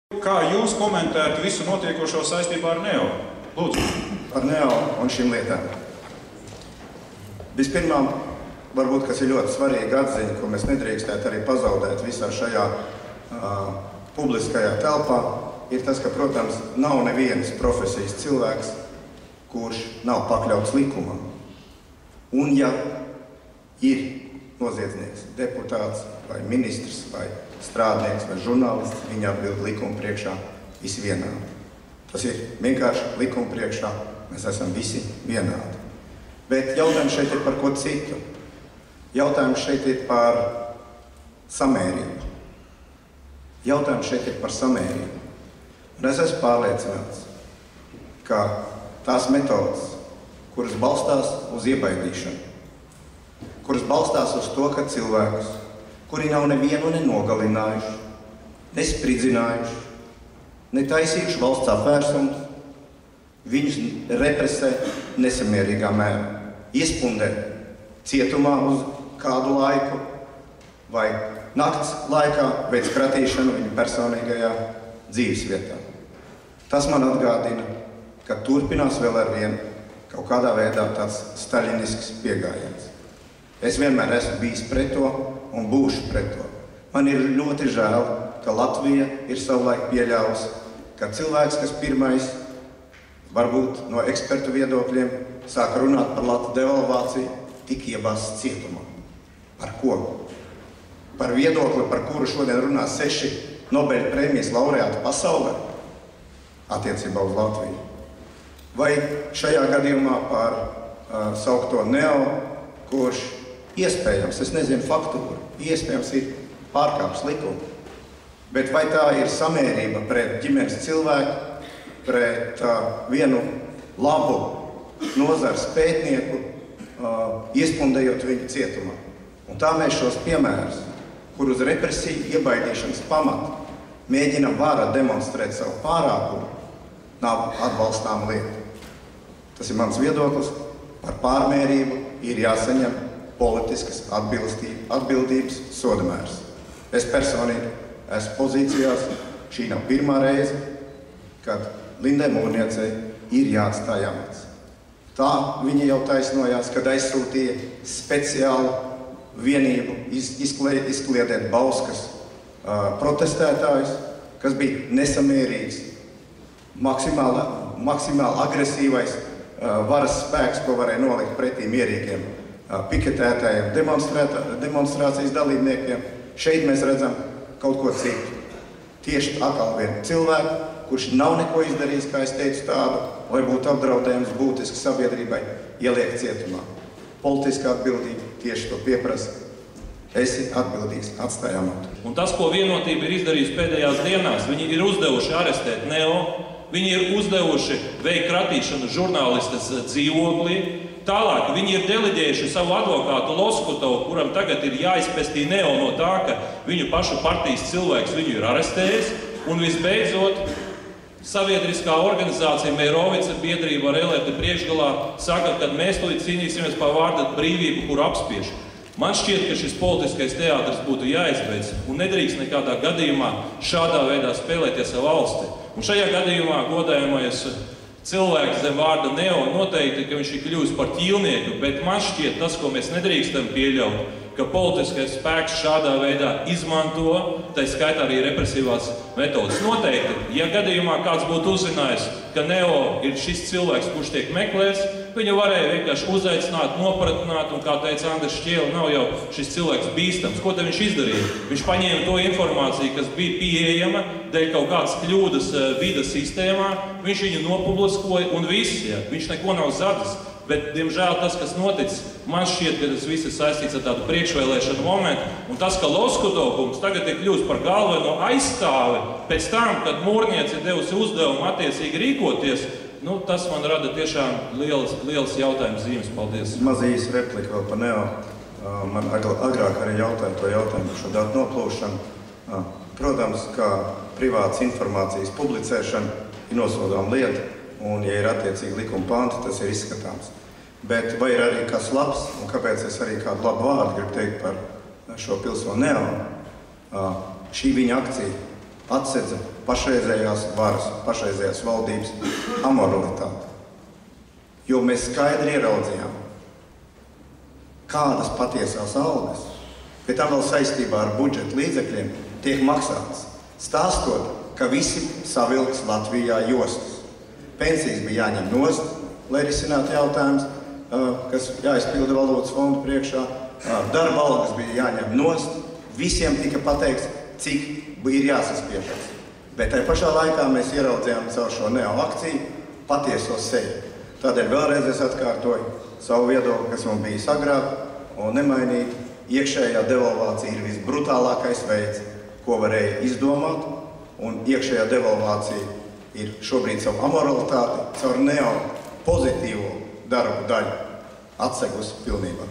Kā jūs komentētu visu notiekošo saistībā ar NEO? Lūdzu. Par NEO un šīm lietām. Vispirmām, varbūt, kas ir ļoti svarīga atziņa, ko mēs nedrīkstētu arī pazaudēt visā šajā publiskajā telpā, ir tas, ka, protams, nav nevienas profesijas cilvēks, kurš nav pakļauts likumam. Un ja ir noziedznieks, deputāts vai ministrs vai strādnieks vai žurnālists, viņi atbild likuma priekšā visi vienādi. Tas ir vienkārši likuma priekšā, mēs esam visi vienādi. Bet jautājums šeit ir par ko citu. Jautājums šeit ir par samērību. Jautājums šeit ir par samērību. Un es esmu pārliecināts, ka tās metodas, kuras balstās uz iebaidīšanu, kuras balstās uz to, ka cilvēkus, kuri nav nevienu nenogalinājuši, nespridzinājuši, netaisījuši valsts apvērsumus, viņus represē nesamierīgā mērā, iespundē cietumā uz kādu laiku vai nakts laikā veic kratīšanu viņa personīgajā dzīvesvietā. Tas man atgādina, ka turpinās vēl ar vienu kaut kādā veidā tāds staļinisks pieejams. Es vienmēr esmu bijis pret to un būšu pret to. Man ir ļoti žēl, ka Latvija ir savulaik pieļāvusi, ka cilvēks, kas pirmais, varbūt no ekspertu viedokļiem, sāka runāt par latu devalvāciju, tika iebāzts cietumā. Par ko? Par viedokli, par kuru šodien runā 6 Nobeļa prēmijas laureāti pasaulē attiecībā uz Latviju. Vai šajā gadījumā par saukto NEO, kurš iespējams, es nezinu faktūru, iespējams ir pārkāps likumu. Bet vai tā ir samērība pret ģimenes cilvēku, pret vienu labu nozars pētnieku, iespundējot viņu cietumā? Un tā mēs šos piemērus, kur uz represiju iebaidīšanas pamata mēģinam vārā demonstrēt savu pārākumu, nav atbalstām lieta. Tas ir mans viedoklis, par pārmērību ir jāsaņem politiskas atbildības sodamērs. Es personīgi esmu pozīcijās, šī nav pirmā reize, kad Lindai Mūrniecei ir jāatstāj amats. Tā viņa jau taisnojās, kad aizsūtīja speciālu vienību izkliedēt Bauskas protestētājus, kas bija nesamērīgs, maksimāli agresīvais varas spēks, ko varēja nolikt pretī mierīgiem piketētājiem, demonstrācijas dalībniekiem. Šeit mēs redzam kaut ko citu. Tieši atkal vienu cilvēku, kurš nav neko izdarījis, kā es teicu, tādu, lai būtu apdraudējums būtiski sabiedrībai, ieliek cietumā. Politiskā atbildība tieši to pieprasa. Esi atbildīgs, atstāj amatu. Un tas, ko Vienotība ir izdarījusi pēdējās dienās, viņi ir uzdevuši arestēt NEO, viņi ir uzdevuši veikt kratīšanu žurnālistes dzīvoklī. Tālāk viņi ir deleģējuši savu advokātu Loskutovu, kuram tagad ir jāizpestī NEO no tā, ka viņu pašu partijas cilvēks viņu ir arestējis. Un visbeidzot, sabiedriskā organizācija Mērovica biedrība ar LRT priekšgalā saka, ka mēs tūlīt cīnīsimies par vārdu brīvību, kuru apspiež. Man šķiet, ka šis politiskais teātris būtu jāizbeidz un nedrīkst nekādā gadījumā šādā veidā spēlēties ar valsti. Un šajā gadījumā godājamais cilvēks zem vārda NEO noteikti, ka viņš ir kļuvis par ķīlnieku, bet man šķiet tas, ko mēs nedrīkstam pieļaut, ka politiskais spēks šādā veidā izmanto, tā skaitā arī represīvās metodas. Noteikti, ja gadījumā kāds būtu uzzinājis, ka NEO ir šis cilvēks, kurš tiek meklēts, viņu varēja vienkārši uzaicināt, nopratināt, un, kā teica Andris Šķiela, nav jau šis cilvēks bīstams. Ko tad viņš izdarīja? Viņš paņēma to informāciju, kas bija pieejama, dēļ kaut kādas kļūdas vidas sistēmā, viņš viņu nopubliskoja un viss, ja, viņš neko nav zadis. Bet, diemžēl, tas, kas noticis, man šķiet, ka tas viss ir saistīts ar tādu priekšvēlēšanu momentu. Un tas, ka Loskutovs tagad ir kļūst par galveno aizstāvi pēc tam, kad Mūrniece ir devusi uzdevumu attiecīgi rīkoties, tas man rada tiešām liels jautājums zīmes. Paldies. Mazīs replika vēl par NEO. Man agrāk arī jautāja to jautājumu par šo datu noplūšanu. Protams, ka privātas informācijas publicēšana ir nosodāma lieta, un, ja ir attiecīgi likuma panti, tas ir izskatāms. Bet vai ir arī kas labs, un kāpēc es arī kādu labu vārdu gribu teikt par šo pilsoni NEO? Šī viņa akcija atsedza pašreizējās varas, pašreizējās valdības amoralitāti. Jo mēs skaidri ieraudzījām, kādas patiesās algas, pie tam vēl saistībā ar budžeta līdzekļiem, tiek maksātas, stāstot, ka visi savilks Latvijā jostas. Pensijas bija jāņem nost, lai risinātu jautājumus, kas jāizpilda valūtas fondu priekšā. Darba algas bija jāņem nost, visiem tika pateikts, cik ir jāsaspiežas. Bet tajā pašā laikā mēs ieraudzījām caur šo neoakciju patieso seju. Tādēļ vēlreiz es atkārtoju savu viedokli, kas man bija agrāk, un nemainīt. Iekšējā devalvācija ir visbrutālākais veids, ko varēja izdomāt, un iekšējā devalvācija ir šobrīd savu amoralitāti caur neo pozitīvo darbu daļu atsegusi pilnībā.